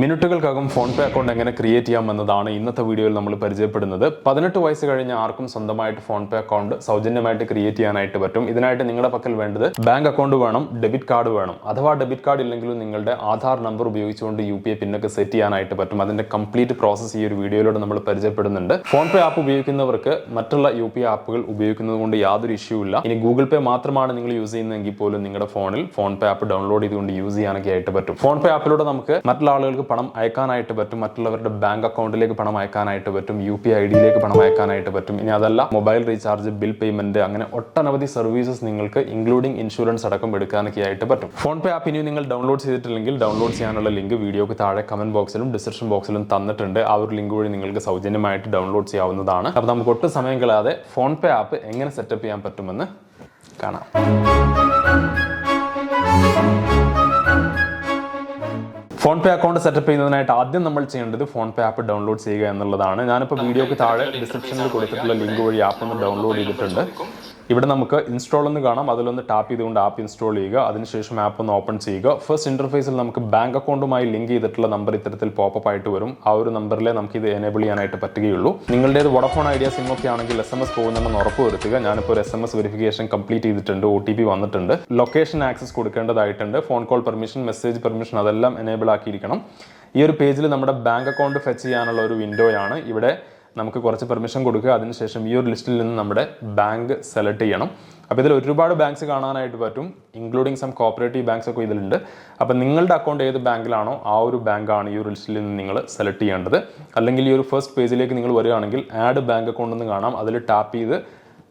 മിനിറ്റുകൾക്കകം PhonePe account എങ്ങനെ create ചെയ്യാമെന്നതാണ് ഇന്നത്തെ വീഡിയോയിൽ നമ്മൾ പരിചയപ്പെടുന്നത്. 18 വയസ്സ് കഴിഞ്ഞ ആർക്കും സ്വന്തമായിട്ട് ഫോൺപേ അക്കൗണ്ട് സൗജന്യമായിട്ട് ക്രിയേറ്റ് ചെയ്യാനായിട്ട് പറ്റും. ഇതിനായിട്ട് നിങ്ങളുടെ പക്കൽ വേണ്ടത് ബാങ്ക് അക്കൗണ്ട് വേണം, ഡെബിറ്റ് കാർഡ് വേണം. അഥവാ ഡെബിറ്റ് കാർഡ് ഇല്ലെങ്കിലും നിങ്ങളുടെ ആധാർ നമ്പർ ഉപയോഗിച്ചുകൊണ്ട് UPI പിന്നൊക്കെ സെറ്റ് ചെയ്യാനായിട്ട് പറ്റും. അതിന്റെ കംപ്ലീറ്റ് പ്രോസസ് ഈ ഒരു വീഡിയോയിലൂടെ നമ്മൾ പരിചയപ്പെടുന്നുണ്ട്. ഫോൺപേ ആപ്പ് ഉപയോഗിക്കുന്നവർക്ക് മറ്റുള്ള UPI ആപ്പുകൾ ഉപയോഗിക്കുന്നത് കൊണ്ട് യാതൊരു ഇഷ്യൂ ഇല്ല. ഇനി ഗൂഗിൾ പേ മാത്രമാണ് നിങ്ങൾ യൂസ് ചെയ്യുന്നതെങ്കിൽ പോലും നിങ്ങളുടെ ഫോണിൽ ഫോൺപേ ആപ്പ് ഡൗൺലോഡ് ചെയ്തുകൊണ്ട് യൂസ് ചെയ്യാനൊക്കെ ആയിട്ട് പറ്റും. ഫോൺപേ ആപ്പിലൂടെ നമുക്ക് മറ്റുള്ള ആളുകൾക്ക് പണം അയക്കാനായിട്ട് പറ്റും, മറ്റുള്ളവരുടെ ബാങ്ക് അക്കൗണ്ടിലേക്ക് പണം അയക്കാനായിട്ട് പറ്റും, UPI ഐഡിയിലേക്ക് പണം അയക്കാനായിട്ട് പറ്റും. ഇനി അതല്ല, മൊബൈൽ റീചാർജ്, ബിൽ പേയ്മെന്റ്, അങ്ങനെ ഒട്ടനവധി സർവീസസ് നിങ്ങൾക്ക് ഇൻക്ലൂഡിംഗ് ഇൻഷുറൻസ് അടക്കം എടുക്കാനൊക്കെ ആയിട്ട് പറ്റും. ഫോൺപേ ആപ്പ് ഇനി നിങ്ങൾ ഡൗൺലോഡ് ചെയ്തിട്ടില്ലെങ്കിൽ ഡൗൺലോഡ് ചെയ്യാനുള്ള ലിങ്ക് വീഡിയോക്ക് താഴെ കമന്റ് ബോക്സിലും ഡിസ്ക്രിപ്ഷൻ ബോക്സിലും തന്നിട്ടുണ്ട്. ആ ഒരു ലിങ്ക് വഴി നിങ്ങൾക്ക് സൗജന്യമായിട്ട് ഡൗൺലോഡ് ചെയ്യാവുന്നതാണ്. അപ്പോൾ നമുക്ക് ഒട്ടും സമയം കളയാതെ ഫോൺപേ ആപ്പ് എങ്ങനെ സെറ്റപ്പ് ചെയ്യാൻ പറ്റുമെന്ന് കാണാം. ഫോൺപേ അക്കൗണ്ട് സെറ്റപ്പ് ചെയ്യുന്നതിനായിട്ട് ആദ്യം നമ്മൾ ചെയ്യേണ്ടത് ഫോൺപേ ആപ്പ് ഡൗൺലോഡ് ചെയ്യുക എന്നുള്ളതാണ്. ഞാനിപ്പോൾ വീഡിയോക്ക് താഴെ ഡിസ്ക്രിപ്ഷനിൽ കൊടുത്തിട്ടുള്ള ലിങ്ക് വഴി ആപ്പ് ഒന്ന് ഡൗൺലോഡ് ചെയ്തിട്ടുണ്ട്. ഇവിടെ നമുക്ക് ഇൻസ്റ്റാൾ എന്ന് കാണാം. അതിലൊന്ന് ടാപ്പ് ചെയ്തുകൊണ്ട് ആപ്പ് ഇൻസ്റ്റാൾ ചെയ്യുക. അതിനുശേഷം ആപ്പ് ഒന്ന് ഓപ്പൺ ചെയ്യുക. ഫസ്റ്റ് ഇന്റർഫേസിൽ നമുക്ക് ബാങ്ക് അക്കൗണ്ടുമായി ലിങ്ക് ചെയ്തിട്ടുള്ള നമ്പർ ഇത്തരത്തിൽ പോപ്പപ്പ് ആയിട്ട് വരും. ആ ഒരു നമ്പറിലെ നമുക്ക് ഇത് എനേബിൾ ചെയ്യാനായിട്ട് പറ്റുകയുള്ളൂ. നിങ്ങളുടേത് വോഡഫോൺ ഐഡിയ സിം ഒക്കെ ആണെങ്കിൽ SMS പോകുന്നുണ്ടെന്ന് ഉറപ്പ് വരുത്തുക. ഞാനിപ്പോൾ ഒരു SMS വെരിഫിക്കേഷൻ കംപ്ലീറ്റ് ചെയ്തിട്ടുണ്ട്. OTP വന്നിട്ടുണ്ട്. ലൊക്കേഷൻ ആക്സസ് കൊടുക്കേണ്ടതായിട്ടുണ്ട്. Phone call permission, message permission അതെല്ലാം എനേബിൾ ആക്കിയിരിക്കണം. ഈ ഒരു പേജിൽ നമ്മുടെ ബാങ്ക് അക്കൗണ്ട് ഫെച്ച് ചെയ്യാനുള്ള ഒരു വിൻഡോയാണ്. ഇവിടെ നമുക്ക് കുറച്ച് പെർമിഷൻ കൊടുക്കുക. അതിനുശേഷം ഈ ഒരു ലിസ്റ്റിൽ നിന്ന് നമ്മുടെ ബാങ്ക് സെലക്ട് ചെയ്യണം. അപ്പോൾ ഇതിൽ ഒരുപാട് ബാങ്ക്സ് കാണാനായിട്ട് പറ്റും, ഇൻക്ലൂഡിങ് സം കോപ്പറേറ്റീവ് ബാങ്ക്സ് ഒക്കെ ഇതിലുണ്ട്. അപ്പോൾ നിങ്ങളുടെ അക്കൗണ്ട് ഏത് ബാങ്കിലാണോ ആ ഒരു ബാങ്കാണ് ഈ ഒരു ലിസ്റ്റിൽ നിന്ന് നിങ്ങൾ സെലക്ട് ചെയ്യേണ്ടത്. അല്ലെങ്കിൽ ഈ ഒരു ഫസ്റ്റ് പേജിലേക്ക് നിങ്ങൾ വരികയാണെങ്കിൽ ആഡ് ബാങ്ക് അക്കൗണ്ട് എന്ന് കാണാം. അതിൽ ടാപ്പ് ചെയ്ത്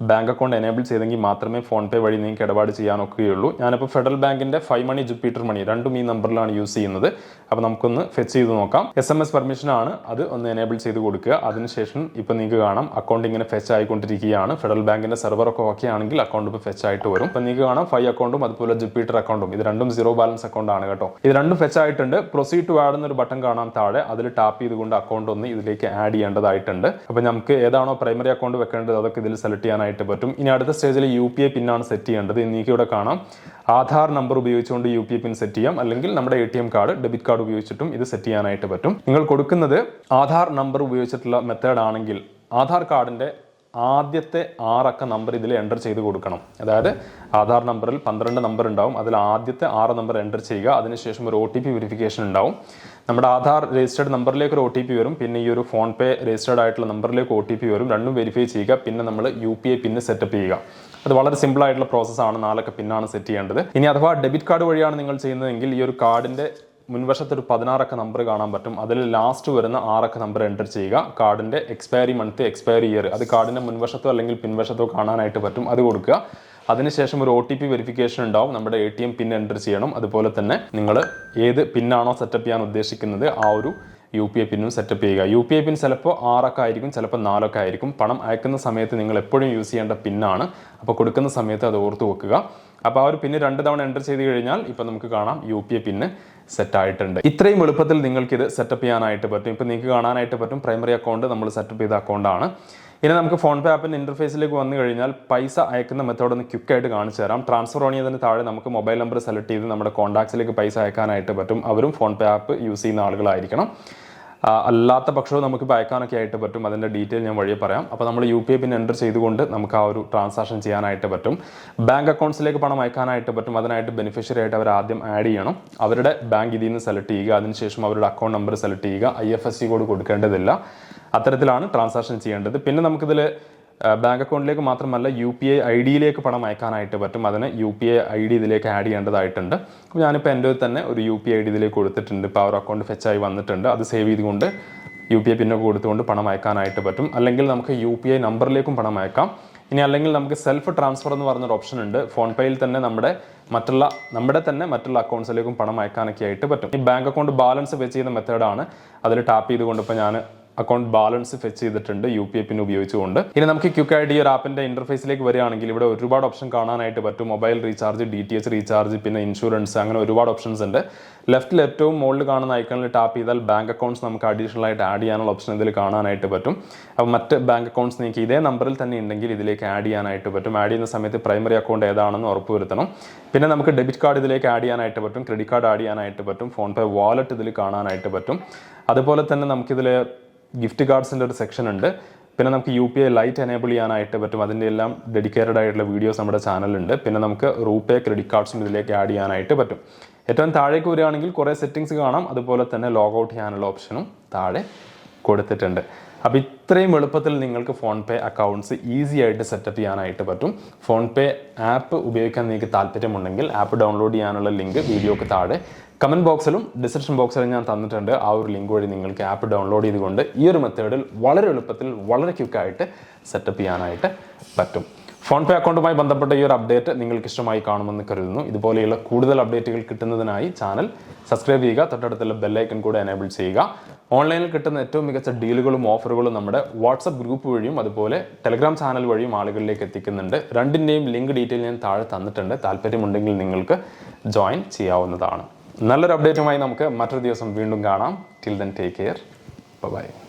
ബാങ്ക് അക്കൗണ്ട് എനേബിൾ ചെയ്തെങ്കിൽ മാത്രമേ ഫോൺപേ വഴി നിങ്ങൾക്ക് ഇടപാട് ചെയ്യാനൊക്കെയുള്ളൂ. ഞാനിപ്പോൾ ഫെഡറൽ ബാങ്കിന്റെ 5 മണി, ജുപ്പിറ്റർ മണി രണ്ടും ഈ നമ്പറിലാണ് യൂസ് ചെയ്യുന്നത്. അപ്പോൾ നമുക്കൊന്ന് ഫെച്ച് ചെയ്ത് നോക്കാം. SMS പെർമിഷൻ ആണ്, അത് ഒന്ന് എനേബിൾ ചെയ്ത് കൊടുക്കുക. അതിനുശേഷം ഇപ്പോൾ നിങ്ങൾക്ക് കാണാം അക്കൗണ്ട് ഇങ്ങനെ ഫെച്ച് ആയിക്കൊണ്ടിരിക്കുകയാണ്. ഫെഡറൽ ബാങ്കിന്റെ സെർവർ ഒക്കെ ഓക്കെ ആണെങ്കിൽ അക്കൗണ്ട് ഇപ്പോൾ ഫെച്ച് ആയിട്ട് വരും. അപ്പോൾ നിങ്ങൾക്ക് കാണാം 5 അക്കൗണ്ടും അതുപോലെ ജുപ്പിറ്റർ അക്കൗണ്ടും, ഇത് രണ്ടും സീറോ ബാലൻസ് അക്കൗണ്ട് ആണ് കേട്ടോ. ഇത് രണ്ടും ഫെച്ച് ആയിട്ടുണ്ട്. പ്രൊസീഡ് ടു ആഡ് എന്നൊരു ബട്ടൺ കാണാം താഴെ. അതിൽ ടാപ്പ് ചെയ്തുകൊണ്ട് അക്കൗണ്ട് ഒന്ന് ഇതിലേക്ക് ആഡ് ചെയ്യേണ്ടതായിട്ടുണ്ട്. അപ്പോൾ നമുക്ക് ഏതാണോ പ്രൈമറി അക്കൗണ്ട് വെക്കേണ്ടത് അതൊക്കെ ഇതിൽ സെലക്ട് ചെയ്യാനായിട്ട് പറ്റും. ഇനി അടുത്ത സ്റ്റേജിൽ UPI പിന്നാണ് സെറ്റ് ചെയ്യേണ്ടത്. നിങ്ങൾക്ക് ഇവിടെ കാണാം ആധാർ നമ്പർ ഉപയോഗിച്ചുകൊണ്ട് UPI പിൻ സെറ്റ് ചെയ്യാം, അല്ലെങ്കിൽ നമ്മുടെ ATM കാർഡ്, ഡെബിറ്റ് കാർഡ് ഉപയോഗിച്ചിട്ടും ഇത് സെറ്റ് ചെയ്യാനായിട്ട് പറ്റും. നിങ്ങൾ കൊടുക്കുന്നത് ആധാർ നമ്പർ ഉപയോഗിച്ചിട്ടുള്ള മെത്തേഡ് ആണെങ്കിൽ ആധാർ കാർഡിന്റെ ആദ്യത്തെ 6 അക്ക നമ്പർ ഇതിൽ എൻ്റർ ചെയ്ത് കൊടുക്കണം. അതായത് ആധാർ നമ്പറിൽ 12 നമ്പർ ഉണ്ടാവും. അതിൽ ആദ്യത്തെ 6 നമ്പർ എൻ്റർ ചെയ്യുക. അതിനുശേഷം ഒരു OTP വെരിഫിക്കേഷൻ ഉണ്ടാവും. നമ്മുടെ ആധാർ രജിസ്റ്റേർഡ് നമ്പറിലേക്ക് ഒരു OTP വരും. പിന്നെ ഈ ഒരു ഫോൺപേ രജിസ്റ്റേർഡ് ആയിട്ടുള്ള നമ്പറിലേക്ക് OTP വരും. രണ്ടും വെരിഫൈ ചെയ്യുക. പിന്നെ നമ്മൾ UPI പിന്ന് സെറ്റപ്പ് ചെയ്യുക. അത് വളരെ സിമ്പിൾ ആയിട്ടുള്ള പ്രോസസ്സാണ്. 4 അക്ക പിന്നാണ് സെറ്റ് ചെയ്യേണ്ടത്. ഇനി അഥവാ ഡെബിറ്റ് കാർഡ് വഴിയാണ് നിങ്ങൾ ചെയ്യുന്നതെങ്കിൽ ഈ ഒരു കാർഡിന്റെ മുൻവശത്ത് ഒരു 16 അക്ക നമ്പർ കാണാൻ പറ്റും. അതിൽ ലാസ്റ്റ് വരുന്ന 6 അക്ക നമ്പർ എൻ്റർ ചെയ്യുക. കാർഡിന്റെ എക്സ്പയറി മന്ത്, എക്സ്പയറി ഇയർ അത് കാർഡിന്റെ മുൻവശത്തോ അല്ലെങ്കിൽ പിൻവശത്തോ കാണാനായിട്ട് പറ്റും. അത് കൊടുക്കുക. അതിനുശേഷം ഒരു OTP വെരിഫിക്കേഷൻ ഉണ്ടാവും. നമ്മുടെ ATM പിൻ എൻ്റർ ചെയ്യണം. അതുപോലെ തന്നെ നിങ്ങൾ ഏത് പിന്നാണോ സെറ്റപ്പ് ചെയ്യാൻ ഉദ്ദേശിക്കുന്നത് ആ ഒരു UPI പിന്നും സെറ്റപ്പ് ചെയ്യുക. UPI പിൻ ചിലപ്പോൾ 6 അക്ക ആയിരിക്കും, ചിലപ്പോൾ 4 അക്ക ആയിരിക്കും. പണം അയക്കുന്ന സമയത്ത് നിങ്ങൾ എപ്പോഴും യൂസ് ചെയ്യേണ്ട പിന്നാണ്. അപ്പോൾ കൊടുക്കുന്ന സമയത്ത് അത് ഓർത്ത് വെക്കുക. അപ്പോൾ ആ ഒരു പിന്ന് 2 തവണ എൻ്റർ ചെയ്ത് കഴിഞ്ഞാൽ ഇപ്പോൾ നമുക്ക് കാണാം UPI പിന്ന് സെറ്റ് ആയിട്ടുണ്ട്. ഇത്രയും എളുപ്പത്തിൽ നിങ്ങൾക്ക് ഇത് സെറ്റപ്പ് ചെയ്യാനായിട്ട് പറ്റും. ഇപ്പോൾ നിങ്ങൾക്ക് കാണാനായിട്ട് പറ്റും പ്രൈമറി അക്കൗണ്ട് നമ്മൾ സെറ്റപ്പ് ചെയ്ത അക്കൗണ്ടാണ്. ഇനി നമുക്ക് ഫോൺപേ ആപ്പിൻ്റെ ഇന്റർഫേസിലേക്ക് വന്നു കഴിഞ്ഞാൽ പൈസ അയക്കുന്ന മെത്തേഡ് ഒന്ന് ക്വിക്കായിട്ട് കാണിച്ചു തരാം. ട്രാൻസ്ഫർ ഓൺ ചെയ്തതിന് താഴെ നമുക്ക് മൊബൈൽ നമ്പർ സെലക്ട് ചെയ്ത് നമ്മുടെ കോൺടാക്ട്സിലേക്ക് പൈസ അയക്കാനായിട്ട് പറ്റും. അവരും ഫോൺപേ ആപ്പ് യൂസ് ചെയ്യുന്ന ആളുകളായിരിക്കണം. അല്ലാത്ത പക്ഷവും നമുക്കിപ്പോൾ അയക്കാനൊക്കെ ആയിട്ട് പറ്റും. അതിൻ്റെ ഡീറ്റെയിൽ ഞാൻ വഴിയെ പറയാം. അപ്പോൾ നമ്മൾ UPI പിൻ എൻ്റർ ചെയ്തുകൊണ്ട് നമുക്ക് ആ ഒരു ട്രാൻസാക്ഷൻ ചെയ്യാനായിട്ട് പറ്റും. ബാങ്ക് അക്കൗണ്ട്സിലേക്ക് പണം അയക്കാനായിട്ട് പറ്റും. അതിനായിട്ട് ബെനിഫിഷ്യറി ആയിട്ട് അവർ ആദ്യം ആഡ് ചെയ്യണം. അവരുടെ ബാങ്ക് ഇതിൽ നിന്ന് സെലക്ട് ചെയ്യുക. അതിനുശേഷം അവരുടെ അക്കൗണ്ട് നമ്പർ സെലക്ട് ചെയ്യുക. IFSC കോഡ് കൊടുക്കേണ്ടതില്ല. അത്തരത്തിലാണ് ട്രാൻസാക്ഷൻ ചെയ്യേണ്ടത്. പിന്നെ നമുക്കിതിൽ ബാങ്ക് അക്കൗണ്ടിലേക്ക് മാത്രമല്ല UPI ഐഡിയിലേക്ക് പണം അയക്കാനായിട്ട് പറ്റും. അതിന് UPI ID ഇതിലേക്ക് ആഡ് ചെയ്യേണ്ടതായിട്ടുണ്ട്. അപ്പോൾ ഞാനിപ്പോൾ എൻ്റെ തന്നെ ഒരു UPI ID ഇതിലേക്ക് കൊടുത്തിട്ടുണ്ട്. ഇപ്പോൾ ആ ഒരു അക്കൗണ്ട് ഫെച്ചായി വന്നിട്ടുണ്ട്. അത് സേവ് ചെയ്തുകൊണ്ട് UPI പിന്നൊക്കെ കൊടുത്തുകൊണ്ട് പണം അയക്കാനായിട്ട് പറ്റും. അല്ലെങ്കിൽ നമുക്ക് UPI നമ്പറിലേക്കും പണം അയക്കാം. ഇനി അല്ലെങ്കിൽ നമുക്ക് സെൽഫ് ട്രാൻസ്ഫർ എന്ന് പറഞ്ഞൊരു ഓപ്ഷൻ ഉണ്ട്. ഫോൺപേയിൽ തന്നെ നമ്മുടെ മറ്റുള്ള അക്കൗണ്ട്സിലേക്കും പണം അയക്കാനൊക്കെ ആയിട്ട് പറ്റും. ഈ ബാങ്ക് അക്കൗണ്ട് ബാലൻസ് വെച്ച് ചെയ്യുന്ന മെത്തേഡാണ്. അതിൽ ടാപ്പ് ചെയ്തുകൊണ്ട് ഇപ്പോൾ ഞാൻ അക്കൗണ്ട് ബാലൻസ് ഫെച്ച് ചെയ്തിട്ടുണ്ട് UPI പിൻ ഉപയോഗിച്ചുകൊണ്ട്. ഇനി നമുക്ക് ക്വിക്കായിട്ട് ഈ ഒരു ആപ്പിന്റെ ഇന്റർഫേസിലേക്ക് വരികയാണെങ്കിൽ ഇവിടെ ഒരുപാട് ഓപ്ഷൻ കാണാനായിട്ട് പറ്റും. മൊബൈൽ റീചാർജ്, DTH റീചാർജ്, പിന്നെ ഇൻഷുറൻസ്, അങ്ങനെ ഒരുപാട് ഓപ്ഷൻസ് ഉണ്ട്. ലെഫ്റ്റിൽ ഏറ്റവും മുകളിൽ കാണുന്ന ഐക്കണിൽ ടാപ്പ് ചെയ്താൽ ബാങ്ക് അക്കൗണ്ട്സ് നമുക്ക് അഡീഷണൽ ആയിട്ട് ആഡ് ചെയ്യാനുള്ള ഓപ്ഷൻ ഇതിൽ കാണാനായിട്ട് പറ്റും. അപ്പോൾ മറ്റ് ബാങ്ക് അക്കൗണ്ട്സ് നിങ്ങൾക്ക് ഇതേ നമ്പറിൽ തന്നെ ഉണ്ടെങ്കിൽ ഇതിലേക്ക് ആഡ് ചെയ്യാനായിട്ട് പറ്റും. ആഡ് ചെയ്യുന്ന സമയത്ത് പ്രൈമറി അക്കൗണ്ട് ഏതാണെന്ന് ഉറപ്പുവരുത്തണം. പിന്നെ നമുക്ക് ഡെബിറ്റ് കാർഡ് ഇതിലേക്ക് ആഡ് ചെയ്യാനായിട്ട് പറ്റും, ക്രെഡിറ്റ് കാർഡ് ആഡ് ചെയ്യാനായിട്ട് പറ്റും, ഫോൺപേ വാലറ്റ് ഇതിൽ കാണാനായിട്ട് പറ്റും. അതുപോലെ തന്നെ നമുക്കിതിൽ ഗിഫ്റ്റ് കാർഡ്സിൻ്റെ ഒരു സെക്ഷൻ ഉണ്ട്. പിന്നെ നമുക്ക് UPI ലൈറ്റ് എനേബിൾ ചെയ്യാനായിട്ട് പറ്റും. അതിൻ്റെ എല്ലാം ഡെഡിക്കേറ്റഡ് ആയിട്ടുള്ള വീഡിയോസ് നമ്മുടെ ചാനലുണ്ട്. പിന്നെ നമുക്ക് റൂപേ ക്രെഡിറ്റ് കാർഡ്സും ഇതിലേക്ക് ആഡ് ചെയ്യാനായിട്ട് പറ്റും. ഏറ്റവും താഴേക്ക് വരികയാണെങ്കിൽ കുറേ സെറ്റിങ്സ് കാണാം. അതുപോലെ തന്നെ ലോഗ് ഔട്ട് ചെയ്യാനുള്ള ഓപ്ഷനും താഴെ കൊടുത്തിട്ടുണ്ട്. അപ്പോൾ ഇത്രയും എളുപ്പത്തിൽ നിങ്ങൾക്ക് ഫോൺപേ അക്കൗണ്ട്സ് ഈസി ആയിട്ട് സെറ്റപ്പ് ചെയ്യാനായിട്ട് പറ്റും. ഫോൺപേ ആപ്പ് ഉപയോഗിക്കാൻ നിങ്ങൾക്ക് താല്പര്യമുണ്ടെങ്കിൽ ആപ്പ് ഡൗൺലോഡ് ചെയ്യാനുള്ള ലിങ്ക് വീഡിയോക്ക് താഴെ കമൻറ്റ് ബോക്സിലും ഡിസ്ക്രിപ്ഷൻ ബോക്സിലും ഞാൻ തന്നിട്ടുണ്ട്. ആ ഒരു ലിങ്ക് വഴി നിങ്ങൾക്ക് ആപ്പ് ഡൗൺലോഡ് ചെയ്തുകൊണ്ട് ഈ ഒരു മെത്തേഡിൽ വളരെ എളുപ്പത്തിൽ വളരെ ക്വിക്കായിട്ട് സെറ്റപ്പ് ചെയ്യാനായിട്ട് പറ്റും. ഫോൺപേ അക്കൗണ്ടുമായി ബന്ധപ്പെട്ട ഈ ഒരു അപ്ഡേറ്റ് നിങ്ങൾക്ക് ഇഷ്ടമായി കാണുമെന്ന് കരുതുന്നു. ഇതുപോലെയുള്ള കൂടുതൽ അപ്ഡേറ്റുകൾ കിട്ടുന്നതിനായി ചാനൽ സബ്സ്ക്രൈബ് ചെയ്യുക, തൊട്ടടുത്തുള്ള ബെല്ലൈക്കൺ കൂടെ എനേബിൾ ചെയ്യുക. ഓൺലൈനിൽ കിട്ടുന്ന ഏറ്റവും മികച്ച ഡീലുകളും ഓഫറുകളും നമ്മുടെ വാട്സപ്പ് ഗ്രൂപ്പ് വഴിയും അതുപോലെ ടെലഗ്രാം ചാനൽ വഴിയും ആളുകളിലേക്ക് എത്തിക്കുന്നുണ്ട്. രണ്ടിൻ്റെയും ലിങ്ക് ഡീറ്റെയിൽ ഞാൻ താഴെ തന്നിട്ടുണ്ട്. താല്പര്യമുണ്ടെങ്കിൽ നിങ്ങൾക്ക് ജോയിൻ ചെയ്യാവുന്നതാണ്. നല്ലൊരു അപ്ഡേറ്റുമായി നമുക്ക് മറ്റൊരു ദിവസം വീണ്ടും കാണാം. Till then take care. By.